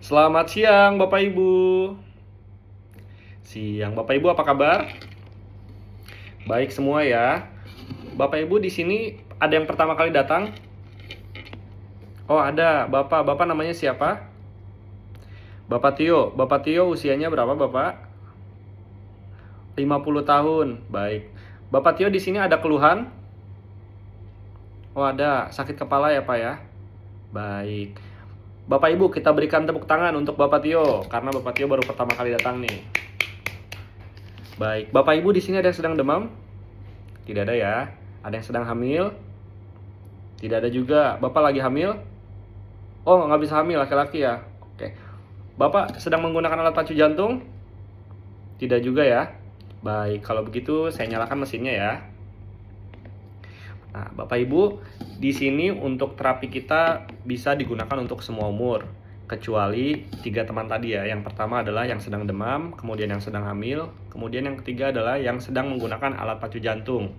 Selamat siang Bapak Ibu. Siang Bapak Ibu, apa kabar? Baik semua ya. Bapak Ibu di sini ada yang pertama kali datang? Oh, ada. Bapak namanya siapa? Bapak Tio. Bapak Tio usianya berapa, Bapak? 50 tahun. Baik. Bapak Tio di sini ada keluhan? Oh, ada. Sakit kepala ya, Pak ya? Baik. Bapak Ibu, kita berikan tepuk tangan untuk Bapak Tio karena Bapak Tio baru pertama kali datang nih. Baik. Bapak Ibu di sini ada yang sedang demam? Tidak ada ya. Ada yang sedang hamil? Tidak ada juga. Bapak lagi hamil? Oh, nggak bisa hamil, laki-laki ya. Oke. Bapak sedang menggunakan alat pacu jantung? Tidak juga ya. Baik, kalau begitu saya nyalakan mesinnya ya. Nah, Bapak Ibu, di sini untuk terapi kita bisa digunakan untuk semua umur, kecuali 3 teman tadi ya. Yang pertama adalah yang sedang demam, kemudian yang sedang hamil, kemudian yang ketiga adalah yang sedang menggunakan alat pacu jantung.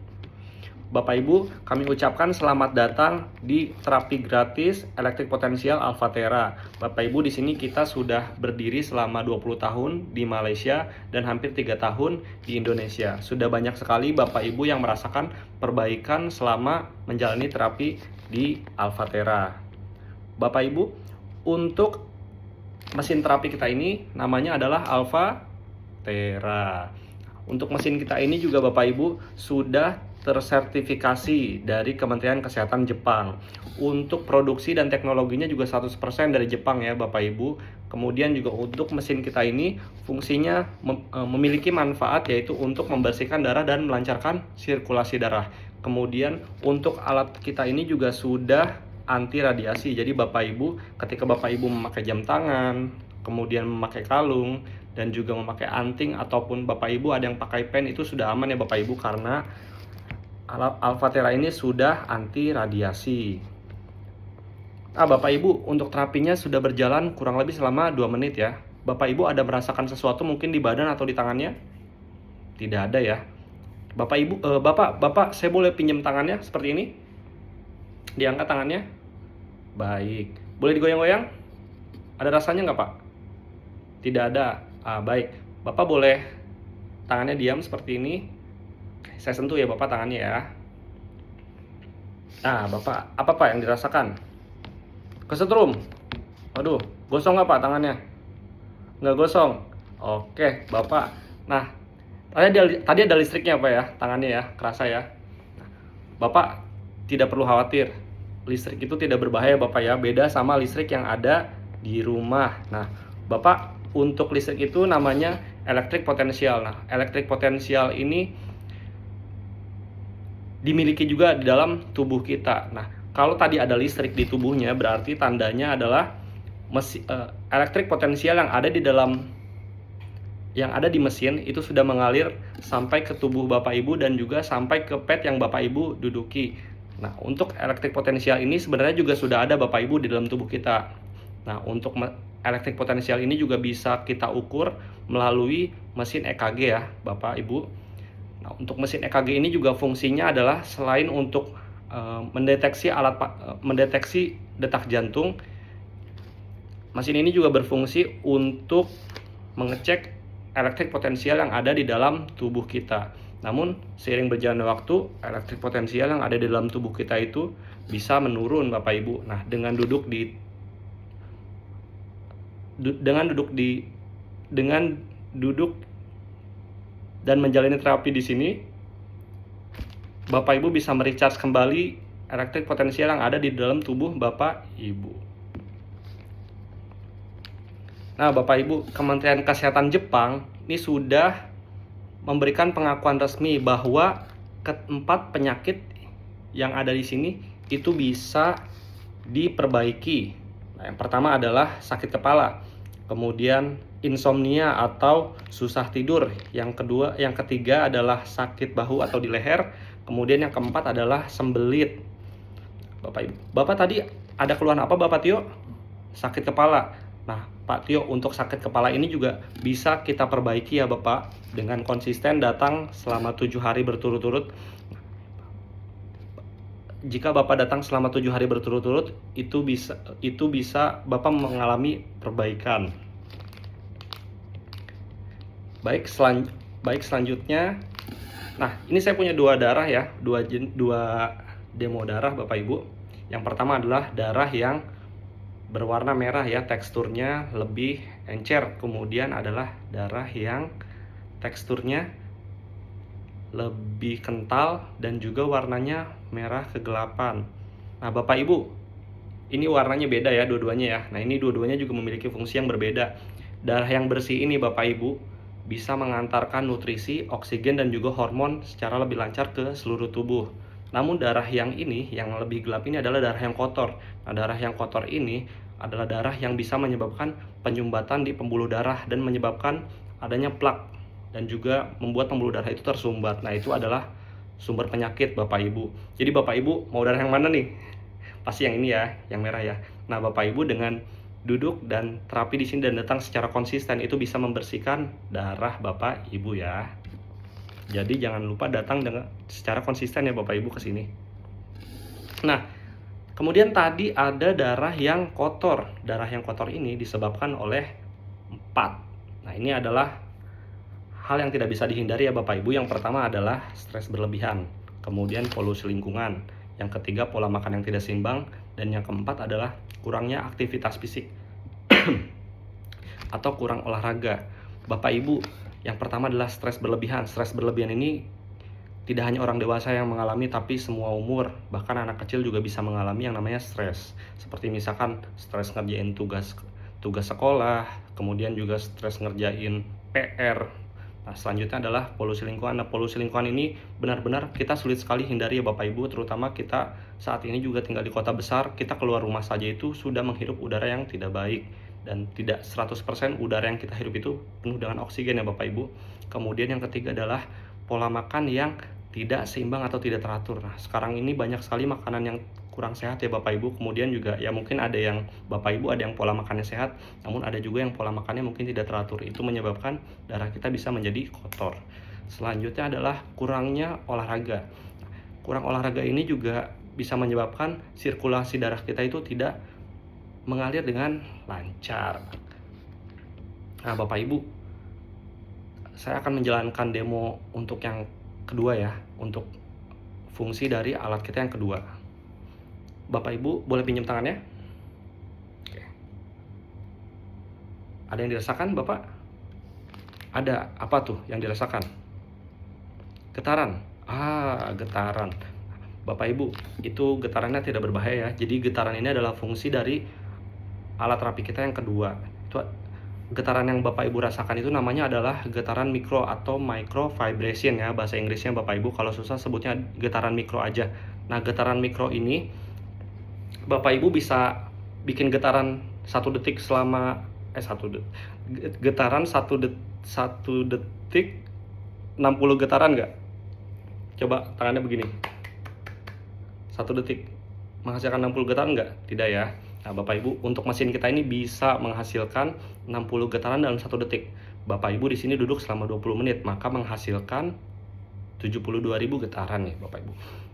Bapak Ibu, kami ucapkan selamat datang di terapi gratis elektrik potensial Alphatera. Bapak Ibu, di sini kita sudah berdiri selama 20 tahun di Malaysia dan hampir 3 tahun di Indonesia. Sudah banyak sekali Bapak Ibu yang merasakan perbaikan selama menjalani terapi di Alphatera. Bapak Ibu, untuk mesin terapi kita ini namanya adalah Alphatera. Untuk mesin kita ini juga Bapak Ibu sudah tersertifikasi dari Kementerian Kesehatan Jepang. Untuk produksi dan teknologinya juga 100% dari Jepang ya Bapak Ibu. Kemudian juga untuk mesin kita ini fungsinya memiliki manfaat yaitu untuk membersihkan darah dan melancarkan sirkulasi darah. Kemudian untuk alat kita ini juga sudah anti radiasi. Jadi Bapak Ibu ketika Bapak Ibu memakai jam tangan, kemudian memakai kalung dan juga memakai anting ataupun Bapak Ibu ada yang pakai pen, itu sudah aman ya Bapak Ibu karena Alphatera ini sudah anti radiasi. Bapak Ibu, untuk terapinya sudah berjalan kurang lebih selama 2 menit ya. Bapak Ibu ada merasakan sesuatu mungkin di badan atau di tangannya? Tidak ada ya. Bapak Ibu, Bapak saya boleh pinjam tangannya seperti ini? Diangkat tangannya. Baik. Boleh digoyang-goyang? Ada rasanya nggak Pak? Tidak ada. Baik. Bapak boleh tangannya diam seperti ini. Saya sentuh ya Bapak tangannya ya. Bapak, apa Pak yang dirasakan? Kesetrum. Aduh, gosong nggak Pak tangannya? Nggak gosong. Oke, Bapak. Nah, tadi ada listriknya Pak ya, tangannya ya, kerasa ya. Bapak tidak perlu khawatir. Listrik itu tidak berbahaya Bapak ya, beda sama listrik yang ada di rumah. Nah, Bapak untuk listrik itu namanya elektrik potensial. Nah, elektrik potensial ini dimiliki juga di dalam tubuh kita. Nah, kalau tadi ada listrik di tubuhnya, berarti tandanya adalah elektrik potensial yang ada di mesin itu sudah mengalir sampai ke tubuh Bapak Ibu dan juga sampai ke pet yang Bapak Ibu duduki. Nah, untuk elektrik potensial ini sebenarnya juga sudah ada Bapak Ibu di dalam tubuh kita. Nah, untuk elektrik potensial ini juga bisa kita ukur melalui mesin EKG ya, Bapak Ibu. Nah, untuk mesin EKG ini juga fungsinya adalah selain untuk mendeteksi detak jantung, mesin ini juga berfungsi untuk mengecek elektrik potensial yang ada di dalam tubuh kita. Namun seiring berjalannya waktu, elektrik potensial yang ada di dalam tubuh kita itu bisa menurun Bapak Ibu. Nah, dengan duduk dan menjalani terapi di sini, Bapak Ibu bisa merecharge kembali elektrik potensial yang ada di dalam tubuh Bapak Ibu. Nah, Bapak Ibu, Kementerian Kesehatan Jepang ini sudah memberikan pengakuan resmi bahwa keempat penyakit yang ada di sini itu bisa diperbaiki. Nah, yang pertama adalah sakit kepala, kemudian insomnia atau susah tidur, yang ketiga adalah sakit bahu atau di leher, kemudian yang keempat adalah sembelit. Bapak Ibu, Bapak tadi ada keluhan apa Bapak Tio? Sakit kepala. Nah, Pak Tio, untuk sakit kepala ini juga bisa kita perbaiki ya Bapak dengan konsisten datang selama 7 hari berturut-turut. jika Bapak datang selama 7 hari berturut-turut, itu bisa Bapak mengalami perbaikan. Baik, selanjutnya, nah ini saya punya dua darah ya, dua demo darah Bapak Ibu. Yang pertama adalah darah yang berwarna merah ya, teksturnya lebih encer. Kemudian adalah darah yang teksturnya lebih kental dan juga warnanya merah kegelapan. Nah Bapak Ibu, ini warnanya beda ya dua-duanya ya. Nah ini dua-duanya juga memiliki fungsi yang berbeda. Darah yang bersih ini Bapak Ibu bisa mengantarkan nutrisi, oksigen, dan juga hormon secara lebih lancar ke seluruh tubuh. Namun darah yang ini, yang lebih gelap ini adalah darah yang kotor. Nah darah yang kotor ini adalah darah yang bisa menyebabkan penyumbatan di pembuluh darah dan menyebabkan adanya plak dan juga membuat pembuluh darah itu tersumbat. Nah itu adalah sumber penyakit Bapak Ibu. Jadi Bapak Ibu mau darah yang mana nih? Pasti yang ini ya, yang merah ya. Nah Bapak Ibu dengan duduk dan terapi di sini dan datang secara konsisten itu bisa membersihkan darah Bapak Ibu ya. Jadi jangan lupa datang dengan secara konsisten ya Bapak Ibu ke sini. Nah, kemudian tadi ada darah yang kotor. Darah yang kotor ini disebabkan oleh 4. Nah, ini adalah hal yang tidak bisa dihindari ya Bapak Ibu. Yang pertama adalah stres berlebihan, kemudian polusi lingkungan, yang ketiga pola makan yang tidak seimbang, dan yang keempat adalah kurangnya aktivitas fisik atau kurang olahraga. Bapak Ibu, yang pertama adalah stres berlebihan. Stres berlebihan ini tidak hanya orang dewasa yang mengalami, tapi semua umur, bahkan anak kecil juga bisa mengalami yang namanya stres. Seperti misalkan stres ngerjain tugas sekolah, kemudian juga stres ngerjain PR. Nah, selanjutnya adalah polusi lingkungan. Nah, polusi lingkungan ini benar-benar kita sulit sekali hindari ya Bapak Ibu, terutama kita saat ini juga tinggal di kota besar. Kita keluar rumah saja itu sudah menghirup udara yang tidak baik, dan tidak 100% udara yang kita hirup itu penuh dengan oksigen ya Bapak Ibu. Kemudian yang ketiga adalah pola makan yang tidak seimbang atau tidak teratur. Nah, sekarang ini banyak sekali makanan yang kurang sehat ya Bapak Ibu. Kemudian juga ya mungkin ada yang Bapak Ibu ada yang pola makannya sehat, namun ada juga yang pola makannya mungkin tidak teratur. Itu menyebabkan darah kita bisa menjadi kotor. Selanjutnya adalah kurangnya olahraga. Kurang olahraga ini juga bisa menyebabkan sirkulasi darah kita itu tidak mengalir dengan lancar. Nah Bapak Ibu, saya akan menjalankan demo untuk yang kedua ya, untuk fungsi dari alat kita yang kedua. Bapak Ibu boleh pinjam tangannya? Oke. Ada yang dirasakan Bapak? Ada, apa tuh yang dirasakan? Getaran. Getaran. Bapak Ibu, itu getarannya tidak berbahaya ya. Jadi getaran ini adalah fungsi dari alat terapi kita yang kedua. Itu getaran yang Bapak Ibu rasakan itu namanya adalah getaran mikro atau micro vibration ya, bahasa Inggrisnya Bapak Ibu. Kalau susah sebutnya getaran mikro aja. Nah, getaran mikro ini Bapak Ibu bisa bikin getaran 1 detik selama getaran 1 detik 60 getaran nggak? Coba tangannya begini. 1 detik menghasilkan 60 getaran nggak? Tidak ya. Nah Bapak Ibu, untuk mesin kita ini bisa menghasilkan 60 getaran dalam 1 detik. Bapak Ibu di sini duduk selama 20 menit, maka menghasilkan 72.000 getaran nih Bapak Ibu.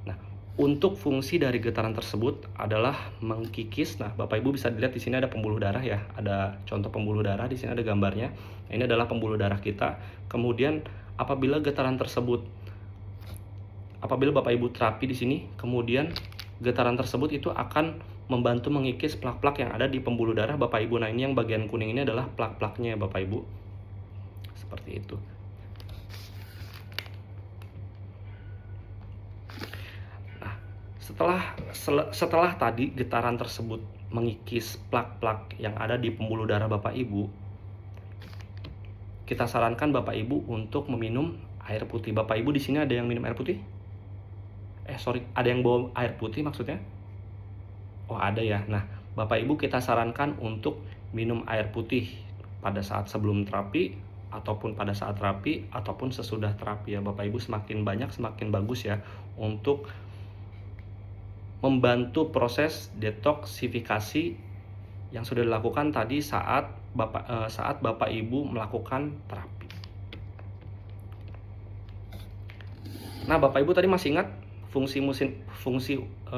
Nah, untuk fungsi dari getaran tersebut adalah mengkikis. Nah, Bapak Ibu bisa dilihat di sini ada pembuluh darah ya. Ada contoh pembuluh darah, di sini ada gambarnya. Nah, ini adalah pembuluh darah kita. Kemudian apabila getaran tersebut, apabila Bapak Ibu terapi di sini, kemudian getaran tersebut itu akan membantu mengikis plak-plak yang ada di pembuluh darah Bapak Ibu. Nah, ini yang bagian kuning ini adalah plak-plaknya Bapak Ibu. Seperti itu. Nah, setelah tadi getaran tersebut mengikis plak-plak yang ada di pembuluh darah Bapak Ibu, kita sarankan Bapak Ibu untuk meminum air putih. Bapak Ibu di sini ada yang minum air putih? Ada yang bawa air putih maksudnya? Oh, ada ya. Nah, Bapak Ibu kita sarankan untuk minum air putih pada saat sebelum terapi, ataupun pada saat terapi, ataupun sesudah terapi ya Bapak Ibu. Semakin banyak semakin bagus ya, untuk membantu proses detoksifikasi yang sudah dilakukan tadi saat Bapak Ibu melakukan terapi. Nah Bapak Ibu tadi masih ingat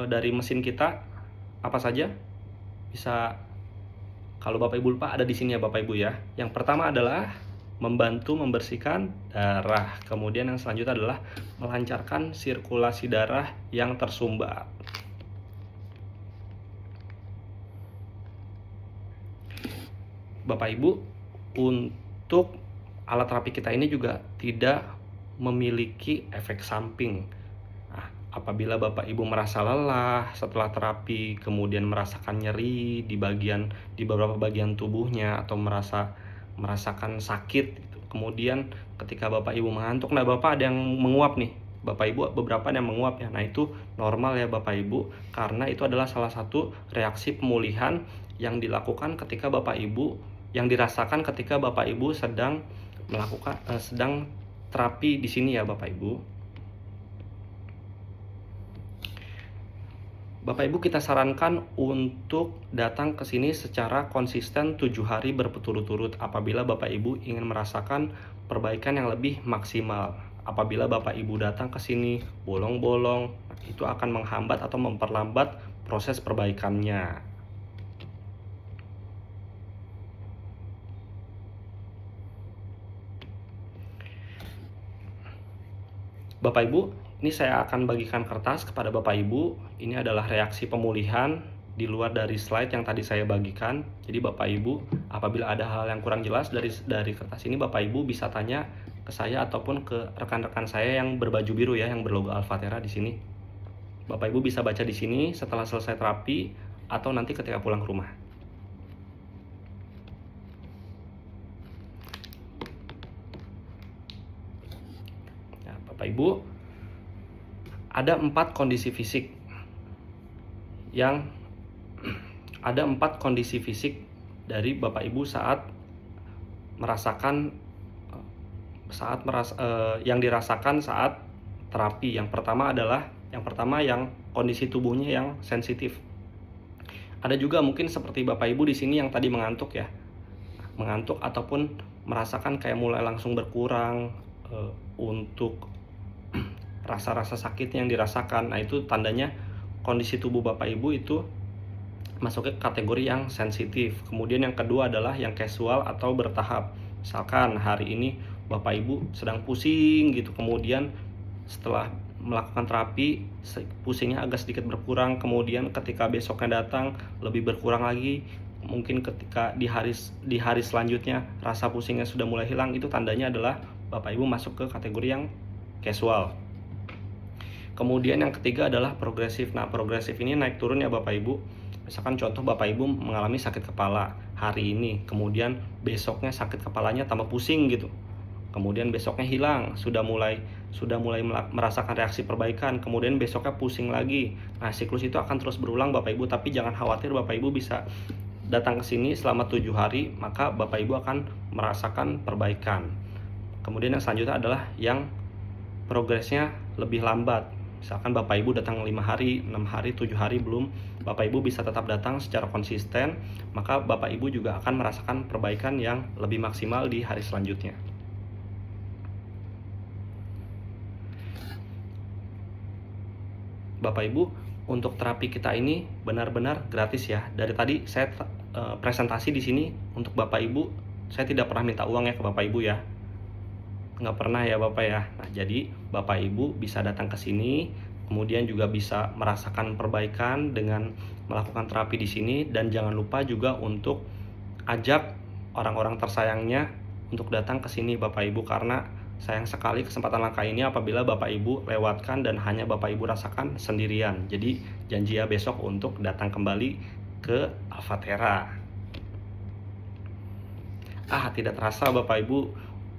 dari mesin kita apa saja? Bisa, kalau Bapak Ibu lupa, ada di sini ya Bapak Ibu ya. Yang pertama adalah membantu membersihkan darah. Kemudian yang selanjutnya adalah melancarkan sirkulasi darah yang tersumbat. Bapak Ibu, untuk alat terapi kita ini juga tidak memiliki efek samping. Nah, apabila Bapak Ibu merasa lelah setelah terapi, kemudian merasakan nyeri di beberapa bagian tubuhnya, atau merasakan sakit gitu. Kemudian ketika Bapak Ibu mengantuk, nah Bapak ada yang menguap nih. Bapak Ibu beberapa yang menguap ya. Nah, itu normal ya Bapak Ibu, karena itu adalah salah satu reaksi pemulihan yang dilakukan ketika Bapak Ibu, yang dirasakan ketika Bapak Ibu sedang terapi di sini ya Bapak Ibu. Bapak Ibu, kita sarankan untuk datang ke sini secara konsisten 7 hari berturut-turut apabila Bapak Ibu ingin merasakan perbaikan yang lebih maksimal. Apabila Bapak Ibu datang ke sini bolong-bolong, itu akan menghambat atau memperlambat proses perbaikannya. Bapak Ibu, ini saya akan bagikan kertas kepada Bapak Ibu. Ini adalah reaksi pemulihan di luar dari slide yang tadi saya bagikan. Jadi Bapak Ibu, apabila ada hal yang kurang jelas dari kertas ini, Bapak Ibu bisa tanya ke saya ataupun ke rekan-rekan saya yang berbaju biru ya, yang berlogo Alfatera di sini. Bapak Ibu bisa baca di sini setelah selesai terapi atau nanti ketika pulang ke rumah. Bapak Ibu, ada 4 kondisi fisik dari Bapak Ibu yang dirasakan saat terapi. Yang pertama yang kondisi tubuhnya yang sensitif. Ada juga mungkin seperti Bapak Ibu di sini yang tadi mengantuk ya. Mengantuk ataupun merasakan kayak mulai langsung berkurang untuk rasa-rasa sakit yang dirasakan. Nah, itu tandanya kondisi tubuh Bapak Ibu itu masuk ke kategori yang sensitif. Kemudian yang kedua adalah yang casual atau bertahap. Misalkan hari ini Bapak Ibu sedang pusing gitu, kemudian setelah melakukan terapi pusingnya agak sedikit berkurang, kemudian ketika besoknya datang lebih berkurang lagi, mungkin ketika di hari selanjutnya rasa pusingnya sudah mulai hilang. Itu tandanya adalah Bapak Ibu masuk ke kategori yang casual. Kemudian yang ketiga adalah progresif. Nah, progresif ini naik turun ya Bapak Ibu. Misalkan contoh Bapak Ibu mengalami sakit kepala hari ini, kemudian besoknya sakit kepalanya tambah pusing gitu. Kemudian besoknya hilang, sudah mulai merasakan reaksi perbaikan, kemudian besoknya pusing lagi. Nah, siklus itu akan terus berulang Bapak Ibu, tapi jangan khawatir, Bapak Ibu bisa datang ke sini selama 7 hari, maka Bapak Ibu akan merasakan perbaikan. Kemudian yang selanjutnya adalah yang progresnya lebih lambat. Misalkan Bapak Ibu datang 5 hari, 6 hari, 7 hari belum, Bapak Ibu bisa tetap datang secara konsisten, maka Bapak Ibu juga akan merasakan perbaikan yang lebih maksimal di hari selanjutnya. Bapak Ibu, untuk terapi kita ini benar-benar gratis ya. Dari tadi saya presentasi di sini untuk Bapak Ibu, saya tidak pernah minta uang ya ke Bapak Ibu ya. Nggak pernah ya Bapak ya. Nah, jadi Bapak Ibu bisa datang ke sini, kemudian juga bisa merasakan perbaikan dengan melakukan terapi di sini, dan jangan lupa juga untuk ajak orang-orang tersayangnya untuk datang ke sini Bapak Ibu, karena sayang sekali kesempatan langka ini apabila Bapak Ibu lewatkan dan hanya Bapak Ibu rasakan sendirian. Jadi janji ya besok untuk datang kembali ke Alfatera. Tidak terasa Bapak Ibu,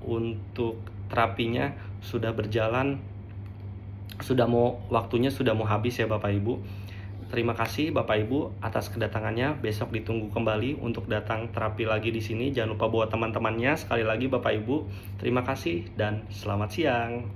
untuk terapinya sudah berjalan, waktunya sudah mau habis ya Bapak Ibu. Terima kasih Bapak Ibu atas kedatangannya. Besok ditunggu kembali untuk datang terapi lagi di sini. Jangan lupa bawa teman-temannya. Sekali lagi Bapak Ibu, terima kasih dan selamat siang.